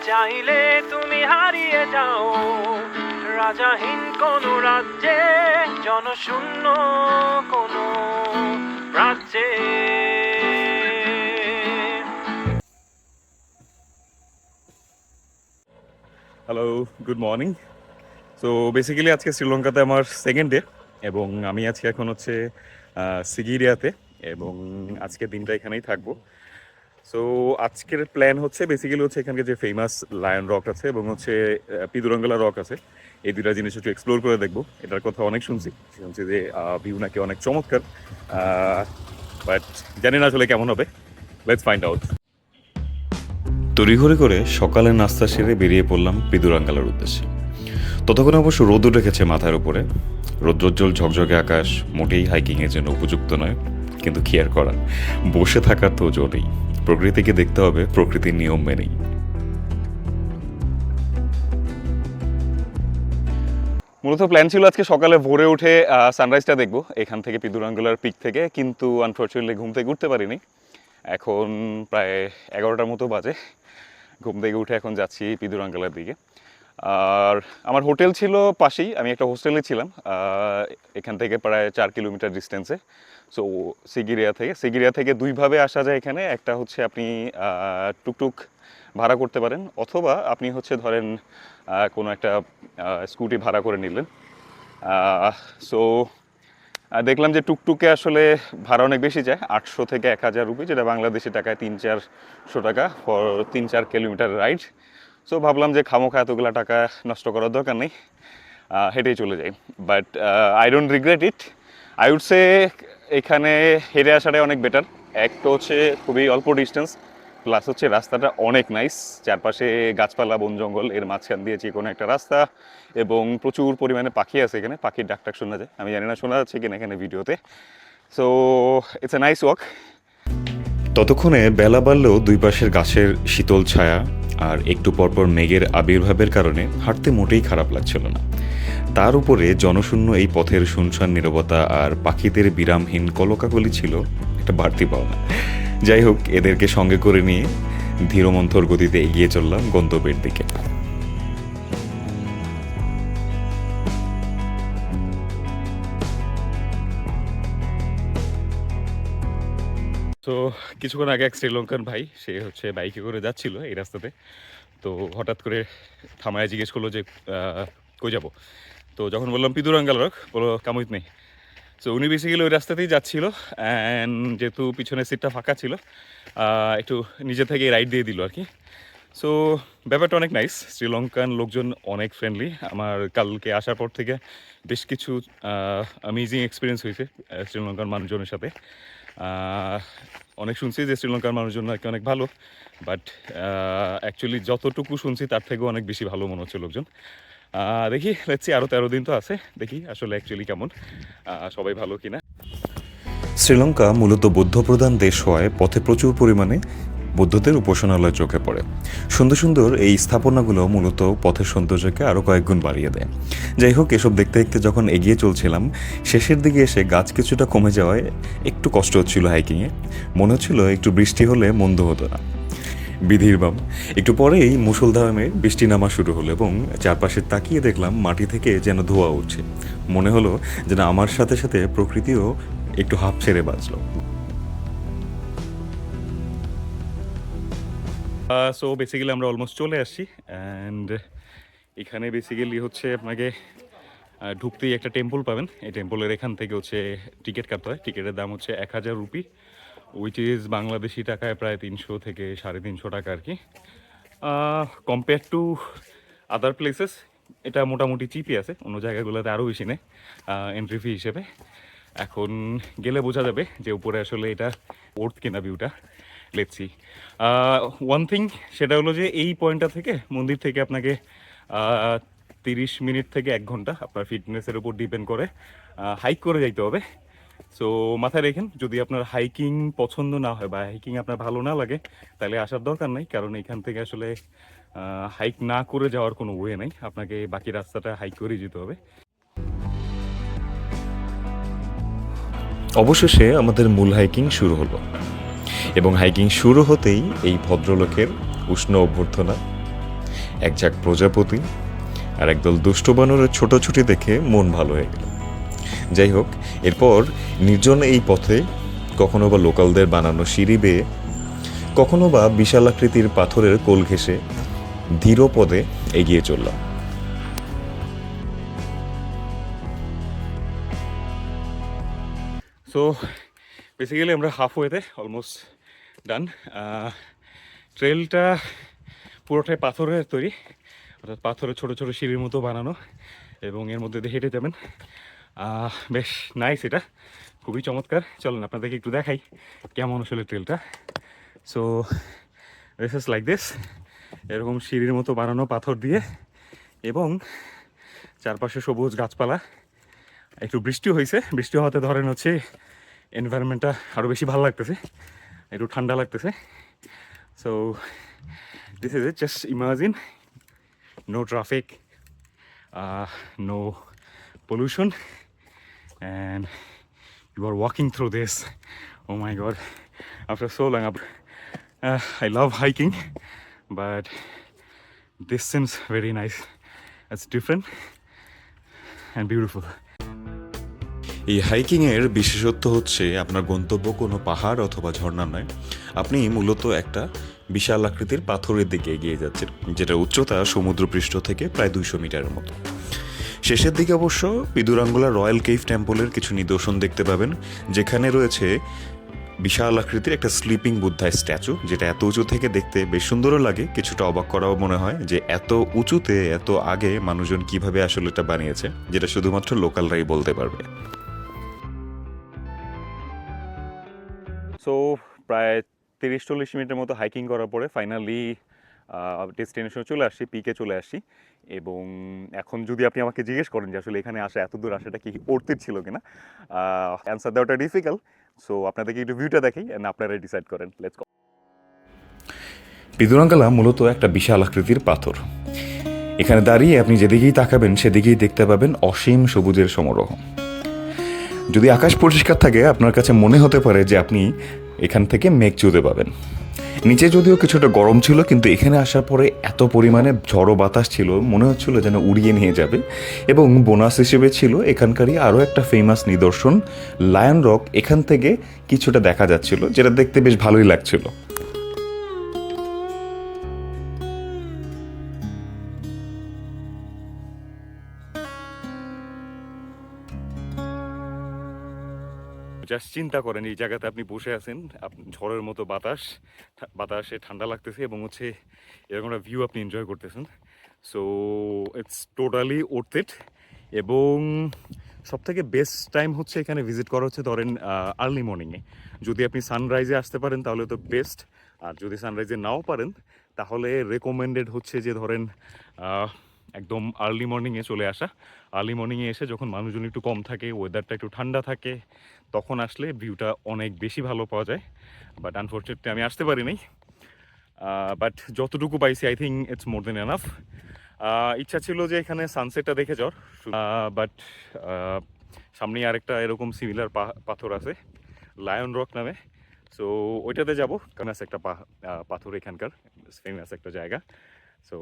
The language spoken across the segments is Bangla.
চাইলে তুমি হারিয়ে যাও রাজাহীন কোন রাজ্যে, জনশূন্য কোন রাজ্যে। Hello, good morning. So basically আজকে শ্রীলঙ্কাতে আমার সেকেন্ড ডে এবং আমি আছি এখন হচ্ছে সিগিরিয়াতে এবং আজকের দিনটা এখানেই থাকবো। সো আজকের প্ল্যান হচ্ছে বেসিক্যালি হচ্ছে এখানকে যে ফেমাস লায়ন রক আছে এবং হচ্ছে পিদুরাঙ্গালা রক আছে, এই দুটা জিনিস একটু এক্সপ্লোর করে দেখবো। এটার কথা অনেক শুনছি যে ভিউ নাকি অনেক চমৎকার, বাট জানি না আসলে কেমন হবে। Let's find out. তড়িঘড়ি করে সকালের নাস্তা সেরে বেরিয়ে পড়লাম পিদুরাঙ্গালার উদ্দেশ্যে। ততক্ষণ অবশ্য রোদ উঠেছে মাথার উপরে। রৌদ্রোজ্জ্বল ঝকঝকে আকাশ মোটেই হাইকিংয়ের জন্য উপযুক্ত নয়, কিন্তু কি আর করার, বসে থাকার তো জো নেই। প্রকৃতিকে দেখতে হবে প্রকৃতির নিয়ম মেনেই। মূলত প্ল্যান ছিল আজকে সকালে ভোরে উঠে সানরাইজটা দেখবো এখান থেকে পিদুরাঙ্গালার পিক থেকে, কিন্তু আনফর্চুনেটলি ঘুম থেকে উঠতে পারিনি। এখন প্রায় 11টার মতো বাজে। ঘুম থেকে উঠে এখন যাচ্ছি পিদুরাঙ্গালার দিকে। আর আমার হোটেল ছিল পাশেই, আমি একটা হোস্টেলে ছিলাম এখান থেকে প্রায় 4 কিলোমিটার ডিস্টেন্সে। সো সিগিরিয়া থেকে দুইভাবে আসা যায় এখানে। একটা হচ্ছে আপনি টুকটুক ভাড়া করতে পারেন, অথবা আপনি হচ্ছে ধরেন কোনো একটা স্কুটি ভাড়া করে নিলেন। সো দেখলাম যে টুকটুকে আসলে ভাড়া অনেক বেশি যায়, 800 থেকে 1000 রুপি, যেটা বাংলাদেশি টাকায় 300-400 টাকা ফর 3-4 কিলোমিটার রাইড। সো ভাবলাম যে খামোখা এতগুলো টাকা নষ্ট করার দরকার নেই, হেঁটেই চলে যাই। But I don't regret it. I would say এখানে হেঁটে আসাটাই অনেক বেটার। একটা হচ্ছে খুবই অল্প ডিস্টেন্স, প্লাস হচ্ছে রাস্তাটা অনেক নাইস, চারপাশে গাছপালা বন জঙ্গল, এর মাঝখান দিয়ে যে কোনো একটা রাস্তা, এবং প্রচুর পরিমাণে পাখি আছে এখানে। পাখির ডাকটাক শোনা যায়, আমি জানি না শোনা যাচ্ছে কিনা এখানে ভিডিওতে। So it's a nice walk. ততক্ষণে বেলা বাড়লেও দুই পাশের গাছের শীতল ছায়া আর একটু পরপর মেঘের আবির্ভাবের কারণে হাঁটতে মোটেই খারাপ লাগছিল না। তার উপরে জনশূন্য এই পথের শুনশান নীরবতা আর পাখিদের বিরামহীন কলকাকলি ছিল একটা বাড়তি পাওনা। যাই হোক, এদেরকে সঙ্গে করে নিয়ে ধীরমন্থর গতিতে এগিয়ে চললাম গন্তব্যের দিকে। তো কিছুক্ষণ আগে এক শ্রীলঙ্কান ভাই, সে হচ্ছে বাইকে করে যাচ্ছিল এই রাস্তাতে, তো হঠাৎ করে থামায় জিজ্ঞেস করলো যে কই যাবো। তো যখন বললাম পিদুরাঙ্গালা রক, বলো কামুইত নেই। সো উনি বেসিক্যালি ওই রাস্তাতেই যাচ্ছিল, অ্যান্ড যেহেতু পিছনের সিটটা ফাঁকা ছিল, একটু নিজে থেকে রাইড দিয়ে দিল আর কি। সো ব্যাপারটা অনেক নাইস। শ্রীলঙ্কান লোকজন অনেক ফ্রেন্ডলি। আমার কালকে আসার পর থেকে বেশ কিছু অ্যামেজিং এক্সপিরিয়েন্স হয়েছে শ্রীলঙ্কার মানুষজনের সাথে। অনেক শুনছি যে শ্রীলঙ্কার মানুষজন নাকি অনেক ভালো, বাট অ্যাকচুয়ালি যতটুকু শুনছি তার থেকেও অনেক বেশি ভালো মনে হচ্ছে লোকজন। দেখি লেটস সি, আরও 13 দিন তো আছে, দেখি আসলে অ্যাকচুয়ালি কেমন, সবাই ভালো কিনা। শ্রীলঙ্কা মূলত বৌদ্ধ প্রধান দেশ হওয়ায় পথে প্রচুর পরিমাণে বৌদ্ধদের উপাসনালয় চোখে পড়ে। সুন্দর সুন্দর এই স্থাপনাগুলো মূলত পথের সৌন্দর্যকে আরও কয়েক গুণ বাড়িয়ে দেয়। যাই হোক, এসব দেখতে দেখতে যখন এগিয়ে চলছিলাম, শেষের দিকে এসে গাছ কিছুটা কমে যাওয়ায় একটু কষ্ট হচ্ছিল হাইকিংয়ে। মনে হচ্ছিল একটু বৃষ্টি হলে মন্দ হতো না। বিধির বাম, একটু পরেই মুষলধারে বৃষ্টি নামা শুরু হলো এবং চারপাশে তাকিয়ে দেখলাম মাটি থেকে যেন ধোঁয়া উঠছে। মনে হলো যেন আমার সাথে সাথে প্রকৃতিও একটু হাঁপ ছেড়ে বাঁচল। সো বেসিক্যালি আমরা অলমোস্ট চলে আসছি, অ্যান্ড এখানে বেসিক্যালি হচ্ছে আপনাকে ঢুকতেই একটা টেম্পল পাবেন। এই টেম্পলের এখান থেকে হচ্ছে টিকিট কাটতে হয়। টিকিটের দাম হচ্ছে 1000 রুপি, উইচ ইজ বাংলাদেশি টাকায় প্রায় 300 থেকে 350 টাকা আর কি। কম্পেয়ার টু আদার প্লেসেস এটা মোটামুটি চিপই আছে, অন্য জায়গাগুলোতে আরও বেশি নেয় এন্ট্রি ফি হিসেবে। এখন গেলে বোঝা যাবে যে উপরে আসলে এটা ওর্থ কিনা ভিউটা। Let's see. ওয়ান থিং, সেটা হলো যে এই পয়েন্টটা থেকে মন্দির থেকে আপনাকে 30 মিনিট থেকে 1 ঘন্টা আপনার ফিটনেসের উপর ডিপেন্ড করে হাইক করে যাইতে হবে। সো মাথায় রেখেন, যদি আপনার হাইকিং পছন্দ না হয় বা হাইকিং আপনার ভালো না লাগে, তাহলে আসার দরকার নেই, কারণ এখান থেকে আসলে হাইক না করে যাওয়ার কোনো ওয়ে নেই, আপনাকে বাকি রাস্তাটা হাইক করেই যেতে হবে। অবশেষে আমাদের মূল হাইকিং শুরু হলো, এবং হাইকিং শুরু হতেই এই ভদ্রলোকের উষ্ণ অভ্যর্থনা এক ঝাঁক প্রজাপতি আর একদল দুষ্ট বানরের ছোটাছুটি দেখে মন ভালো হয়ে গেল। যাই হোক, এরপর নির্জন এই পথে কখনো বা লোকালদের বানানো সিঁড়ি বেয়ে, কখনো বা বিশাল আকৃতির পাথরের কোল ঘেঁষে ধীর পদে এগিয়ে চললাম। সো বেসিক্যালি আমরা হাফ ওয়েতে অলমোস্ট ডান। ট্রেলটা পুরোটাই পাথরের তৈরি, অর্থাৎ পাথরের ছোটো ছোটো সিঁড়ির মতো বানানো, এবং এর মধ্যে দিয়ে হেঁটে যাবেন। বেশ নাইস, এটা খুবই চমৎকার। চলেন আপনাদেরকে একটু দেখাই কেমন আসলে ট্রেলটা। So this is like this, এরকম সিঁড়ির মতো বানানো পাথর দিয়ে, এবং চারপাশে সবুজ গাছপালা। একটু বৃষ্টি হয়েছে, বৃষ্টি হওয়াতে ধরেন হচ্ছে এনভায়রনমেন্টটা আরও বেশি ভালো লাগতেছে, একটু ঠান্ডা লাগতেছে। So this is it, just imagine no traffic, no pollution, and you are walking through this. Oh my god, after so long I love hiking, but this seems very nice. It's different and beautiful. এই হাইকিংয়ের বিশেষত্ব হচ্ছে আপনার গন্তব্য কোনো পাহাড় অথবা ঝর্ণা নয়, আপনি মূলত একটা বিশাল আকৃতির পাথরের দিকে এগিয়ে যাচ্ছেন, যেটার উচ্চতা সমুদ্রপৃষ্ঠ থেকে প্রায় 200 মিটারের মতো। শেষের দিকে অবশ্য পিদুরাঙ্গুলা রয়্যাল কেভ টেম্পলের কিছু নিদর্শন দেখতে পাবেন, যেখানে রয়েছে বিশাল আকৃতির একটা স্লিপিং বুদ্ধায় স্ট্যাচু, যেটা এত উঁচু থেকে দেখতে বেশ সুন্দরও লাগে, কিছুটা অবাক করাও মনে হয় যে এত উঁচুতে এত আগে মানুষজন কিভাবে আসলে এটা বানিয়েছে, যেটা শুধুমাত্র লোকালরাই বলতে পারবে। সো প্রায় 30-40 মিনিটের মতো হাইকিং করার পরে ফাইনালি ডেস্টিনেশনে চলে আসছি, পিকে চলে আসছি। এবং এখন যদি আপনি আমাকে জিজ্ঞেস করেন যে আসলে এখানে আসা, এত দূর আসাটা কি অর্থের ছিল কিনা, অ্যান্সার দেওয়াটা ডিফিকাল্ট। সো আপনাদেরকে একটু ভিউটা দেখি, অ্যান্ড আপনারাই ডিসাইড করেন। Let's go. পিদুরাঙ্গালা মূলত একটা বিশাল আকৃতির পাথর। এখানে দাঁড়িয়ে আপনি যেদিকেই তাকাবেন সেদিকেই দেখতে পাবেন অসীম সবুজের সমারোহ। যদি আকাশ পরিষ্কার থাকে আপনার কাছে মনে হতে পারে যে আপনি এখান থেকে মেঘ চুতে পাবেন। নিচে যদিও কিছুটা গরম ছিল, কিন্তু এখানে আসার পরে এত পরিমাণে ঝড়ো বাতাস ছিল, মনে হচ্ছিল যেন উড়িয়ে নিয়ে যাবে। এবং বোনাস হিসেবে ছিল এখানকারই আরও একটা ফেমাস নিদর্শন, লায়ন রক, এখান থেকে কিছুটা দেখা যাচ্ছিল, যেটা দেখতে বেশ ভালোই লাগছিল। জাস্ট চিন্তা করেন, এই জায়গাতে আপনি বসে আছেন, ঝড়ের মতো বাতাসে ঠান্ডা লাগতেছে, এবং হচ্ছে এরকম একটা ভিউ আপনি এনজয় করতেছেন। So it's totally worth it. এবং সবথেকে বেস্ট টাইম হচ্ছে এখানে ভিজিট করা হচ্ছে ধরেন আর্লি মর্নিংয়ে। যদি আপনি সানরাইজে আসতে পারেন তাহলে তো বেস্ট, আর যদি সানরাইজে নাও পারেন তাহলে রেকমেন্ডেড হচ্ছে যে ধরেন একদম আর্লি মর্নিংয়ে চলে আসা। আর্লি মর্নিংয়ে এসে যখন মানুষজন একটু কম থাকে, ওয়েদারটা একটু ঠান্ডা থাকে, তখন আসলে ভিউটা অনেক বেশি ভালো পাওয়া যায়। বাট আনফর্চুনেটলি আমি আসতে পারিনি, বাট যতটুকু পাইছি I think it's more than enough. ইচ্ছা ছিল যে এখানে সানসেটটা দেখে যাওয়ার, বাট সামনেই আরেকটা এরকম সিমিলার পাথর আছে লায়ন রক নামে। সো ওইটাতে যাবো, ফেমাস একটা পাথর এখানকার, ফেমাস একটা জায়গা। সো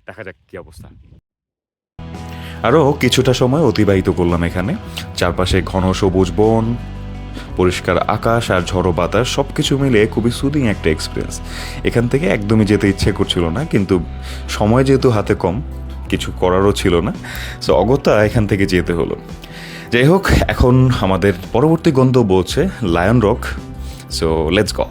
দেখা যাক কী অবস্থা। আরও কিছুটা সময় অতিবাহিত করলাম এখানে। চারপাশে ঘন সবুজ বন, পরিষ্কার আকাশ আর ঝড়ো বাতাস, সব কিছু মিলে খুবই সুদিং একটা এক্সপিরিয়েন্স। এখান থেকে একদমই যেতে ইচ্ছে করছিল না, কিন্তু সময় যেহেতু হাতে কম, কিছু করারও ছিল না, সো অগত্যা এখান থেকে যেতে হলো। যাই হোক, এখন আমাদের পরবর্তী গন্তব্য হচ্ছে lion rock. So let's go.